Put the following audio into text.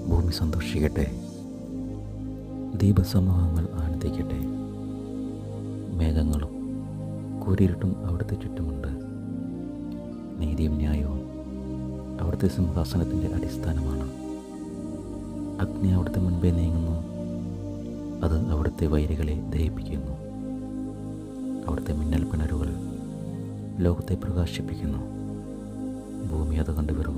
ഭൂമി സന്തോഷിക്കട്ടെ, ദീപസമൂഹങ്ങൾ ആനന്ദിക്കട്ടെ. മേഘങ്ങളും കൂരിരുട്ടും അവിടുത്തെ ചുറ്റുമുണ്ട്. നീതിയും ന്യായവും അവിടുത്തെ സിംഹാസനത്തിൻ്റെ അടിസ്ഥാനമാണ്. അഗ്നി അവിടുത്തെ മുൻപേ നീങ്ങുന്നു, അത് അവിടുത്തെ വൈരികളെ ദഹിപ്പിക്കുന്നു. അവിടുത്തെ മിന്നൽ പിണരുകൾ ലോകത്തെ പ്രകാശിപ്പിക്കുന്നു. ഭൂമി അത് കണ്ട് വിറങ്ങുന്നു.